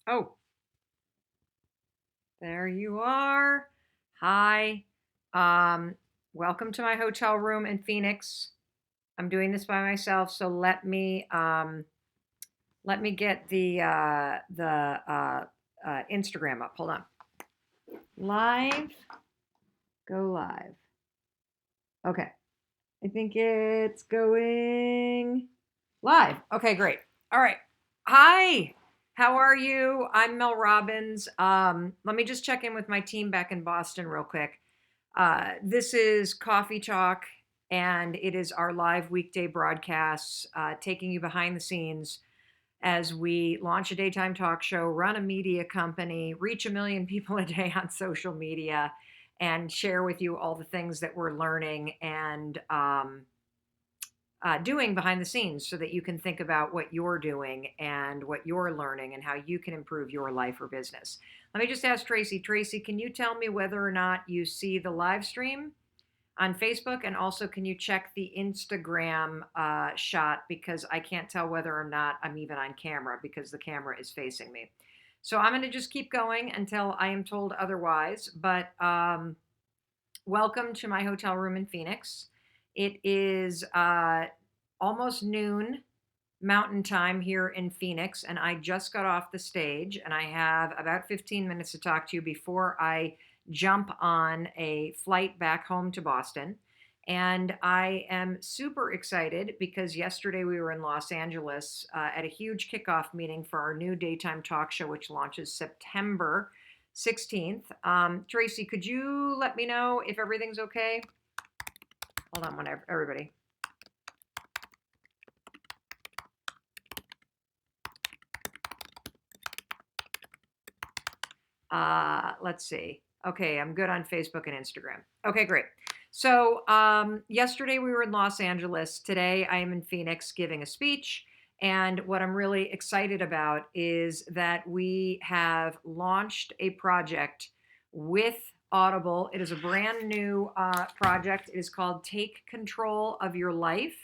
Oh, there you are. Hi. Um, Welcome to my hotel room in Phoenix. I'm doing this by myself, so let me get the Instagram up. Hold on. Live, go live. Okay. I think it's going live. Okay, great. All right. Hi. How are you? I'm Mel Robbins. Let me just check in with my team back in Boston real quick. This is Coffee Talk, and it is our live weekday broadcasts, taking you behind the scenes as we launch a daytime talk show, run a media company, reach 1 million people a day on social media, and share with you all the things that we're learning and doing behind the scenes so that you can think about what you're doing and what you're learning and how you can improve your life or business. Let me just ask Tracy. Tracy, can you tell me whether or not you see the live stream on Facebook? And also, can you check the Instagram shot? Because I can't tell whether or not I'm even on camera because the camera is facing me. So I'm going to just keep going until I am told otherwise. But welcome to my hotel room in Phoenix. It is almost noon Mountain Time here in Phoenix, and I just got off the stage, and I have about 15 minutes to talk to you before I jump on a flight back home to Boston. And I am super excited because yesterday we were in Los Angeles at a huge kickoff meeting for our new daytime talk show, which launches September 16th. Tracy, could you let me know if everything's okay? Hold on, everybody. Let's see. Okay, I'm good on Facebook and Instagram. Okay, great. So yesterday we were in Los Angeles. Today I am in Phoenix giving a speech. And what I'm really excited about is that we have launched a project with Audible. It is a brand new project. It is called Take Control of Your Life.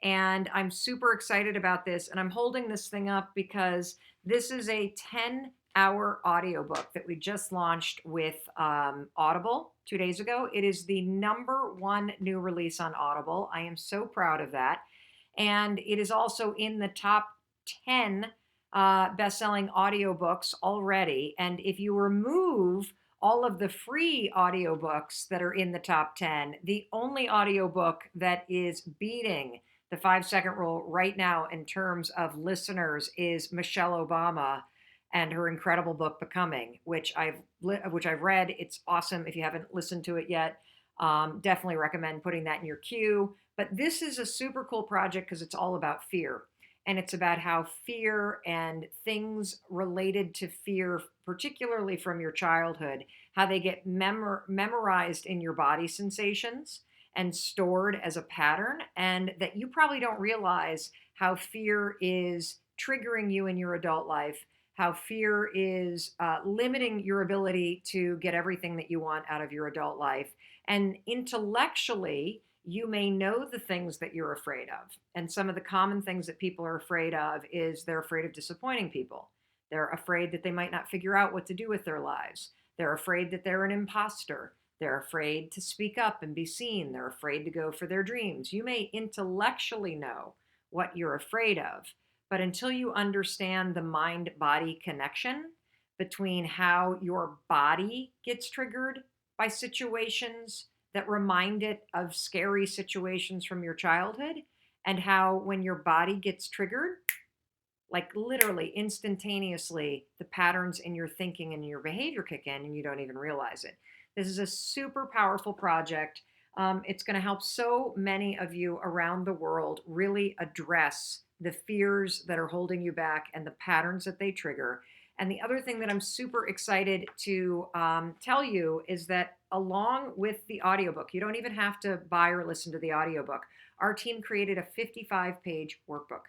And I'm super excited about this. And I'm holding this thing up because this is a 10-hour audiobook that we just launched with Audible 2 days ago. It is the #1 new release on Audible. I am so proud of that. And it is also in the top 10 best-selling audiobooks already. And if you remove all of the free audiobooks that are in the top 10, the only audiobook that is beating the 5 second rule right now in terms of listeners is Michelle Obama and her incredible book Becoming, which I've read. It's awesome. If you haven't listened to it yet, definitely recommend putting that in your queue. But this is a super cool project because it's all about fear. And it's about how fear and things related to fear, particularly from your childhood, how they get memorized in your body sensations and stored as a pattern, and that you probably don't realize how fear is triggering you in your adult life, how fear is limiting your ability to get everything that you want out of your adult life. And intellectually, you may know the things that you're afraid of. And some of the common things that people are afraid of is they're afraid of disappointing people. They're afraid that they might not figure out what to do with their lives. They're afraid that they're an imposter. They're afraid to speak up and be seen. They're afraid to go for their dreams. You may intellectually know what you're afraid of, but until you understand the mind body connection between how your body gets triggered by situations that remind it of scary situations from your childhood, and how when your body gets triggered, like literally instantaneously, the patterns in your thinking and your behavior kick in and you don't even realize it. This is a super powerful project. It's going to help so many of you around the world really address the fears that are holding you back and the patterns that they trigger. And the other thing that I'm super excited to tell you is that along with the audiobook, you don't even have to buy or listen to the audiobook. Our team created a 55-page workbook.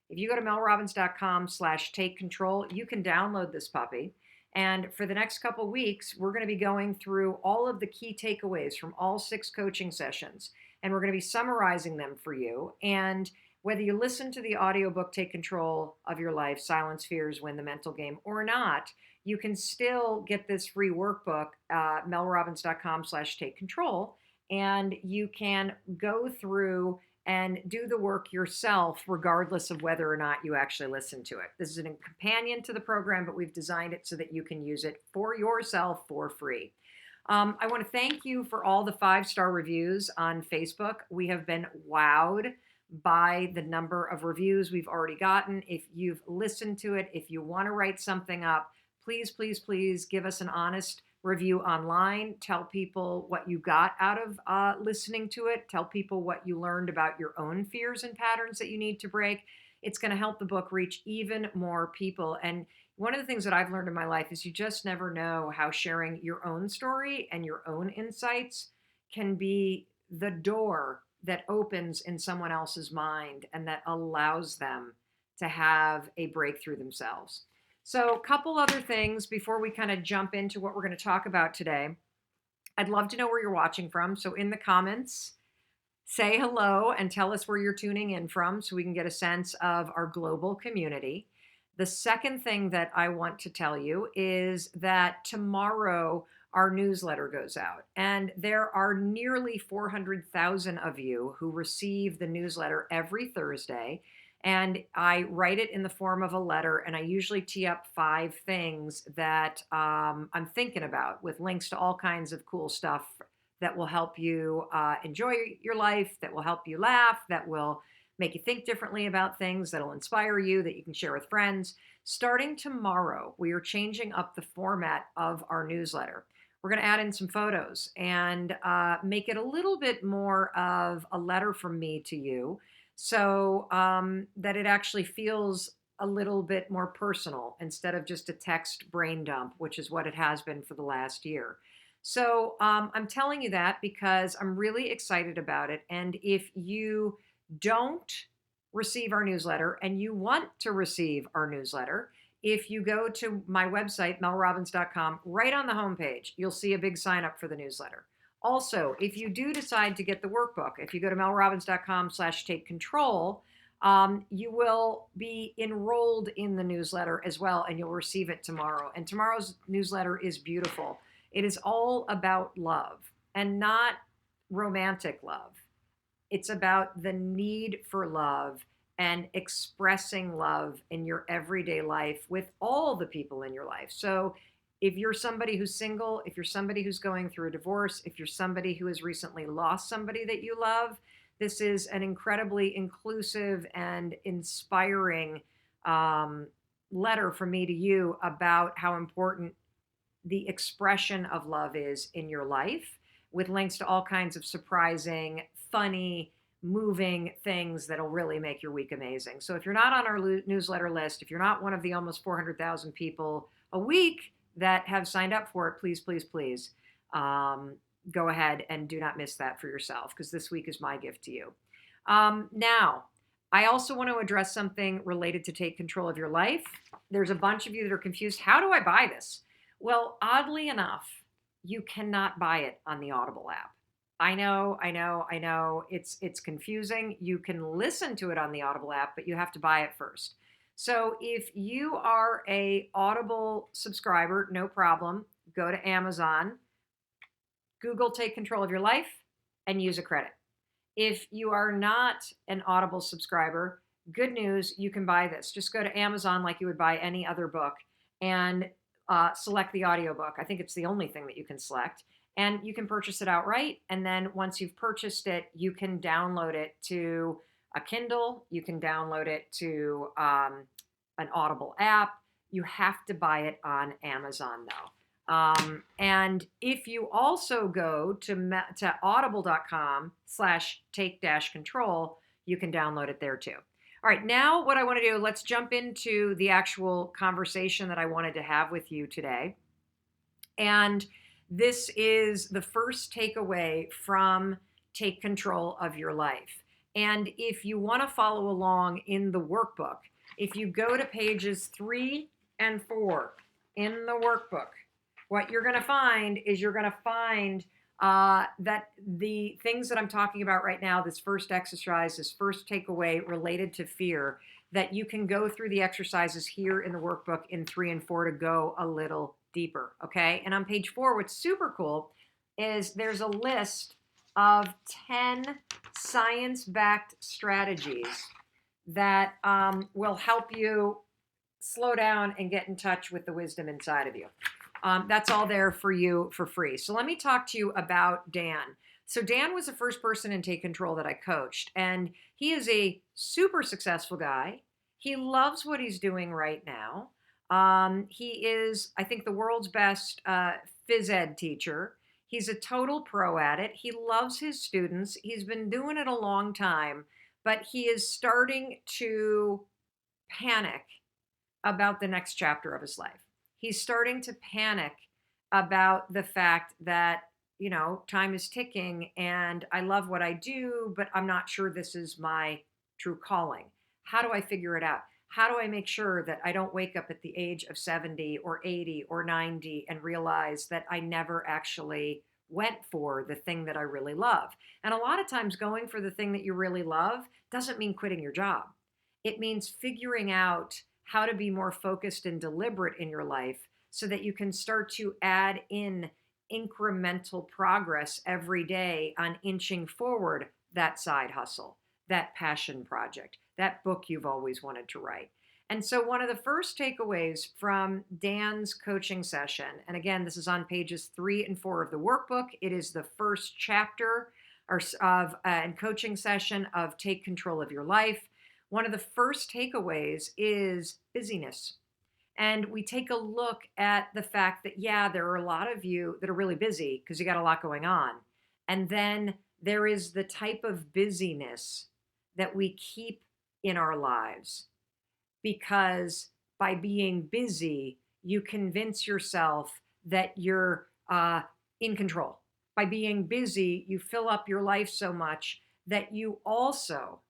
If you go to melrobbins.com/take control, you can download this puppy. And for the next couple of weeks, we're going to be going through all of the key takeaways from all 6 coaching sessions. And we're going to be summarizing them for you. And Whether you listen to the audiobook, Take Control of Your Life, Silence Fears, Win the Mental Game, or not, you can still get this free workbook, melrobbins.com/take control, and you can go through and do the work yourself, regardless of whether or not you actually listen to it. This is a companion to the program, but we've designed it so that you can use it for yourself for free. I want to thank you for all the 5-star reviews on Facebook. We have been wowed by the number of reviews we've already gotten. If you've listened to it, if you want to write something up, please, please, please give us an honest review online. Tell people what you got out of listening to it. Tell people what you learned about your own fears and patterns that you need to break. It's going to help the book reach even more people. And one of the things that I've learned in my life is you just never know how sharing your own story and your own insights can be the door that opens in someone else's mind and that allows them to have a breakthrough themselves. So a couple other things before we kind of jump into what we're going to talk about today. I'd love to know where you're watching from. So in the comments, say hello and tell us where you're tuning in from so we can get a sense of our global community. The second thing that I want to tell you is that tomorrow our newsletter goes out, and there are nearly 400,000 of you who receive the newsletter every Thursday. And I write it in the form of a letter, and I usually tee up 5 things that I'm thinking about with links to all kinds of cool stuff that will help you enjoy your life, that will help you laugh, that will make you think differently about things, that'll inspire you, that you can share with friends. Starting tomorrow, we are changing up the format of our newsletter. We're going to add in some photos and make it a little bit more of a letter from me to you, so that it actually feels a little bit more personal instead of just a text brain dump, which is what it has been for the last year. So I'm telling you that because I'm really excited about it. And if you don't receive our newsletter and you want to receive our newsletter, if you go to my website, melrobbins.com, right on the homepage, you'll see a big sign up for the newsletter. Also, if you do decide to get the workbook, if you go to melrobbins.com/take control, you will be enrolled in the newsletter as well, and you'll receive it tomorrow. And tomorrow's newsletter is beautiful. It is all about love, and not romantic love. It's about the need for love and expressing love in your everyday life with all the people in your life. So if you're somebody who's single, if you're somebody who's going through a divorce, if you're somebody who has recently lost somebody that you love, this is an incredibly inclusive and inspiring letter from me to you about how important the expression of love is in your life, with links to all kinds of surprising, funny, moving things that'll really make your week amazing. So if you're not on our newsletter list, if you're not one of the almost 400,000 people a week that have signed up for it, please, please, please go ahead and do not miss that for yourself, because this week is my gift to you. Now, I also want to address something related to Take Control of Your Life. There's a bunch of you that are confused. How do I buy this? Well, oddly enough, you cannot buy it on the Audible app. I know. It's confusing. You can listen to it on the Audible app, but you have to buy it first. So if you are a Audible subscriber, no problem. Go to Amazon, Google Take Control of Your Life, and use a credit. If you are not an Audible subscriber, good news, you can buy this. Just go to Amazon like you would buy any other book and select the audiobook. I think it's the only thing that you can select. And you can purchase it outright. And then once you've purchased it, you can download it to a Kindle. You can download it to an Audible app. You have to buy it on Amazon, though. And if you also go to audible.com/take-control, you can download it there too. All right, now what I want to do, let's jump into the actual conversation that I wanted to have with you today. And this is the first takeaway from Take Control of Your Life. And if you want to follow along in the workbook, if you go to pages 3 and 4 in the workbook, what you're going to find is you're going to find that the things that I'm talking about right now, this first exercise, this first takeaway related to fear, that you can go through the exercises here in the workbook in 3 and 4 to go a little deeper. Okay. And on page 4, what's super cool is there's a list of 10 science backed strategies that will help you slow down and get in touch with the wisdom inside of you. That's all there for you for free. So let me talk to you about Dan. So Dan was the first person in Take Control that I coached, and he is a super successful guy. He loves what he's doing right now. He is, I think, the world's best phys ed teacher. He's a total pro at it. He loves his students. He's been doing it a long time, but he is starting to panic about the next chapter of his life. He's starting to panic about the fact that, time is ticking and I love what I do, but I'm not sure this is my true calling. How do I figure it out? How do I make sure that I don't wake up at the age of 70 or 80 or 90 and realize that I never actually went for the thing that I really love? And a lot of times, going for the thing that you really love doesn't mean quitting your job. It means figuring out how to be more focused and deliberate in your life so that you can start to add in incremental progress every day on inching forward that side hustle, that passion project, that book you've always wanted to write. And so, one of the first takeaways from Dan's coaching session, and again, this is on pages 3 and 4 of the workbook, it is the first chapter of and coaching session of Take Control of Your Life. One of the first takeaways is busyness. And we take a look at the fact that, yeah, there are a lot of you that are really busy because you got a lot going on. And then there is the type of busyness that we keep in our lives because by being busy, you convince yourself that you're in control. By being busy, you fill up your life so much that you also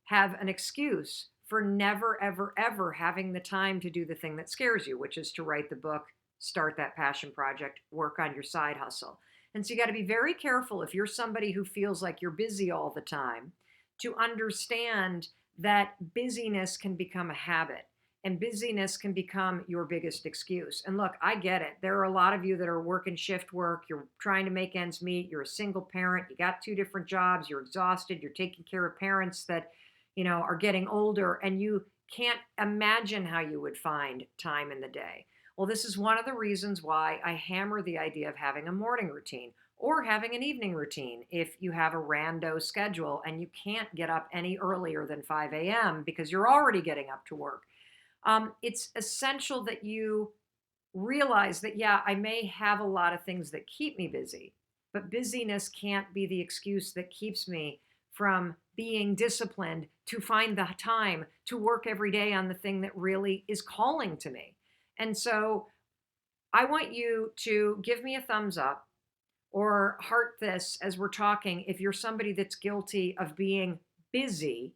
have an excuse for never, ever, ever having the time to do the thing that scares you, which is to write the book, start that passion project, work on your side hustle. And so you got to be very careful if you're somebody who feels like you're busy all the time to understand that busyness can become a habit and busyness can become your biggest excuse. And look, I get it. There are a lot of you that are working shift work. You're trying to make ends meet. You're a single parent. You got 2 different jobs. You're exhausted. You're taking care of parents that, are getting older, and you can't imagine how you would find time in the day. Well, this is one of the reasons why I hammer the idea of having a morning routine or having an evening routine if you have a rando schedule and you can't get up any earlier than 5 a.m. because you're already getting up to work. It's essential that you realize that, yeah, I may have a lot of things that keep me busy, but busyness can't be the excuse that keeps me from being disciplined to find the time to work every day on the thing that really is calling to me. And so I want you to give me a thumbs up or heart this as we're talking if you're somebody that's guilty of being busy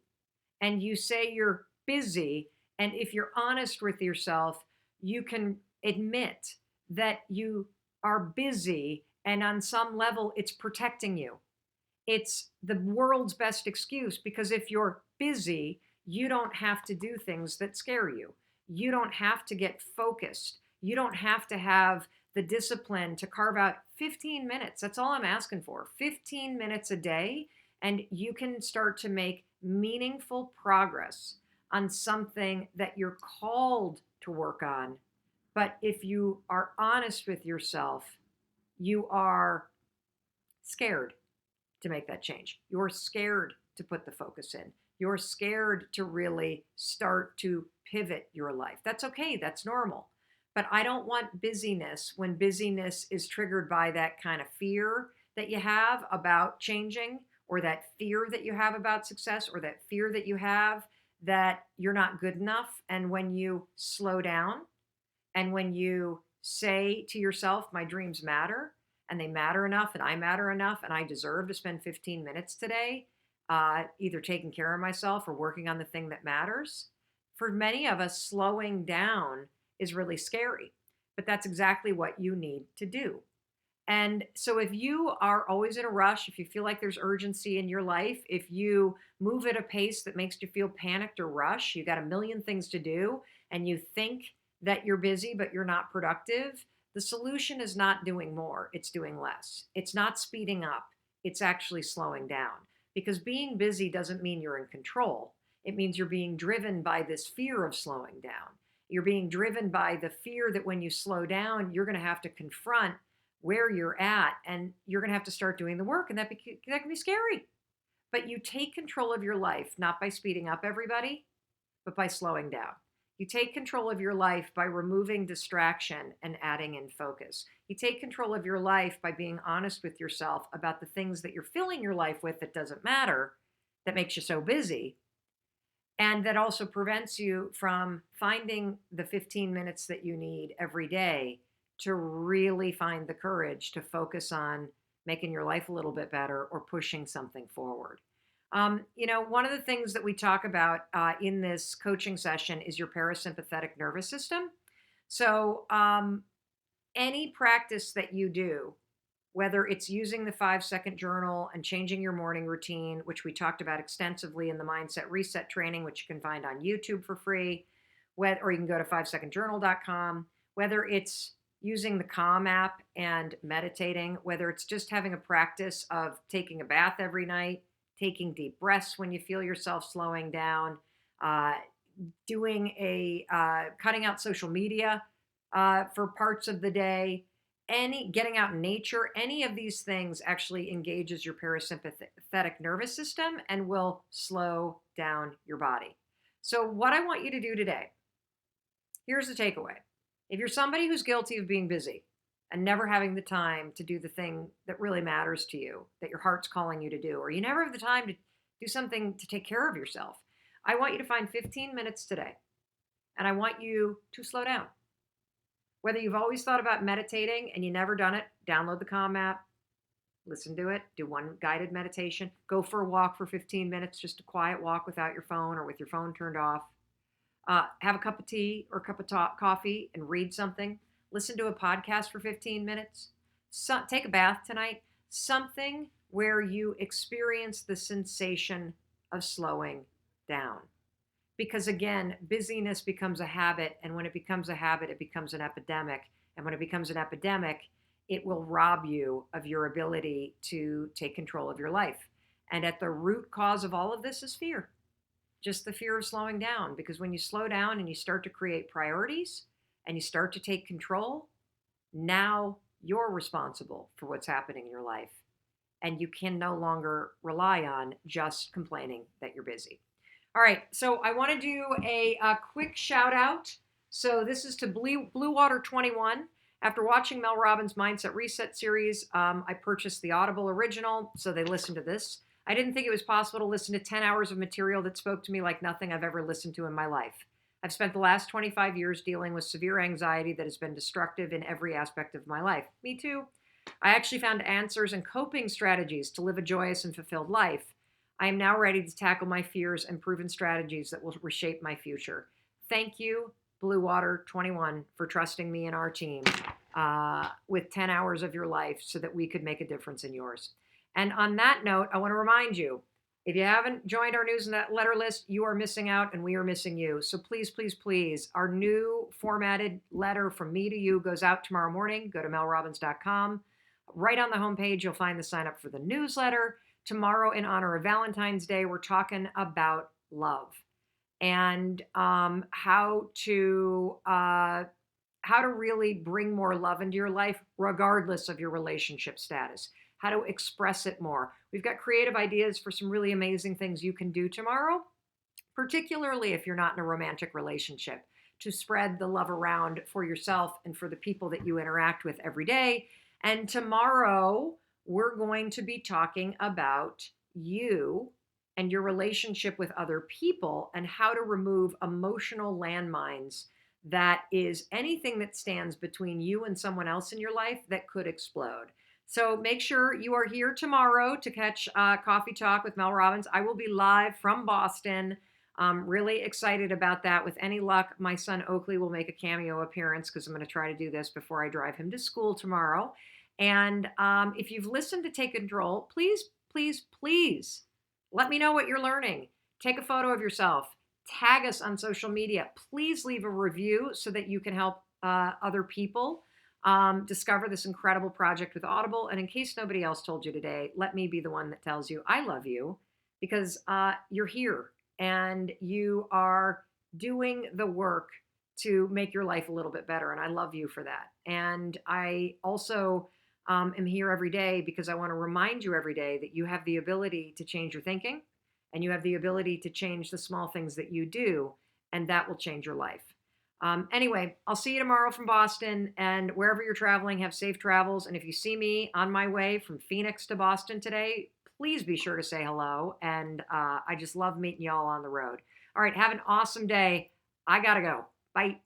and you say you're busy. And if you're honest with yourself, you can admit that you are busy and on some level it's protecting you. It's the world's best excuse because if you're busy, you don't have to do things that scare you. You don't have to get focused. You don't have to have the discipline to carve out 15 minutes. That's all I'm asking for. 15 minutes a day, and you can start to make meaningful progress on something that you're called to work on. But if you are honest with yourself, you are scared to make that change. You're scared to put the focus in. You're scared to really start to pivot your life. That's okay. That's normal. But I don't want busyness when busyness is triggered by that kind of fear that you have about changing, or that fear that you have about success, or that fear that you have that you're not good enough. And when you slow down and when you say to yourself, my dreams matter, and they matter enough, and I matter enough, and I deserve to spend 15 minutes today either taking care of myself or working on the thing that matters. For many of us, slowing down is really scary, but that's exactly what you need to do. And so if you are always in a rush, if you feel like there's urgency in your life, if you move at a pace that makes you feel panicked or rush, you got a million things to do, and you think that you're busy but you're not productive, the solution is not doing more, it's doing less. It's not speeding up, it's actually slowing down. Because being busy doesn't mean you're in control. It means you're being driven by this fear of slowing down. You're being driven by the fear that when you slow down, you're going to have to confront where you're at, and you're going to have to start doing the work, and that can be scary. But you take control of your life not by speeding up, everybody, but by slowing down. You take control of your life by removing distraction and adding in focus. You take control of your life by being honest with yourself about the things that you're filling your life with that doesn't matter, that makes you so busy, and that also prevents you from finding the 15 minutes that you need every day to really find the courage to focus on making your life a little bit better or pushing something forward. One of the things that we talk about in this coaching session is your parasympathetic nervous system. So, any practice that you do, whether it's using the 5 second journal and changing your morning routine, which we talked about extensively in the Mindset Reset training, which you can find on YouTube for free, or you can go to 5secondjournal.com, whether it's using the Calm app and meditating, whether it's just having a practice of taking a bath every night, taking deep breaths when you feel yourself slowing down, uh, doing cutting out social media for parts of the day, getting out in nature, any of these things actually engages your parasympathetic nervous system and will slow down your body. So what I want you to do today, here's the takeaway. If you're somebody who's guilty of being busy and never having the time to do the thing that really matters to you, that your heart's calling you to do, or you never have the time to do something to take care of yourself, I want you to find 15 minutes today. And I want you to slow down. Whether you've always thought about meditating and you never done it, download the Calm app, listen to it, do one guided meditation, go for a walk for 15 minutes, just a quiet walk without your phone or with your phone turned off. Have a cup of tea or a cup of coffee and read something. Listen to a podcast for 15 minutes. Take a bath tonight. Something where you experience the sensation of slowing down. Because again, busyness becomes a habit. And when it becomes a habit, it becomes an epidemic. And when it becomes an epidemic, it will rob you of your ability to take control of your life. And at the root cause of all of this is fear. Just the fear of slowing down. Because when you slow down and you start to create priorities and you start to take control, now you're responsible for what's happening in your life. And you can no longer rely on just complaining that you're busy. All right, so I want to do a quick shout out. So this is to Blue Water 21. After watching Mel Robbins Mindset Reset series, I purchased the Audible original, so they listened to this. I didn't think it was possible to listen to 10 hours of material that spoke to me like nothing I've ever listened to in my life. I've spent the last 25 years dealing with severe anxiety that has been destructive in every aspect of my life. Me too. I actually found answers and coping strategies to live a joyous and fulfilled life. I am now ready to tackle my fears and proven strategies that will reshape my future. Thank you, Blue Water 21, for trusting me and our team with 10 hours of your life so that we could make a difference in yours. And on that note, I want to remind you, if you haven't joined our newsletter list, you are missing out and we are missing you. So please, please, please, our new formatted letter from me to you goes out tomorrow morning. Go to melrobbins.com. Right on the homepage, you'll find the sign up for the newsletter. Tomorrow, in honor of Valentine's Day, we're talking about love and how to really bring more love into your life, regardless of your relationship status. How to express it more. We've got creative ideas for some really amazing things you can do tomorrow, particularly if you're not in a romantic relationship, to spread the love around for yourself and for the people that you interact with every day. And tomorrow, we're going to be talking about you and your relationship with other people and how to remove emotional landmines that is anything that stands between you and someone else in your life that could explode. So make sure you are here tomorrow to catch Coffee Talk with Mel Robbins. I will be live from Boston. I'm really excited about that. With any luck, my son Oakley will make a cameo appearance because I'm going to try to do this before I drive him to school tomorrow. And if you've listened to Take Control, please, please, please let me know what you're learning. Take a photo of yourself. Tag us on social media. Please leave a review so that you can help other people discover this incredible project with Audible. And in case nobody else told you today, let me be the one that tells you I love you because you're here and you are doing the work to make your life a little bit better. And I love you for that. And I also am here every day because I want to remind you every day that you have the ability to change your thinking and you have the ability to change the small things that you do, and that will change your life. Anyway, I'll see you tomorrow from Boston, and wherever you're traveling, have safe travels. And if you see me on my way from Phoenix to Boston today, please be sure to say hello. And I just love meeting y'all on the road. All right, have an awesome day. I got to go. Bye.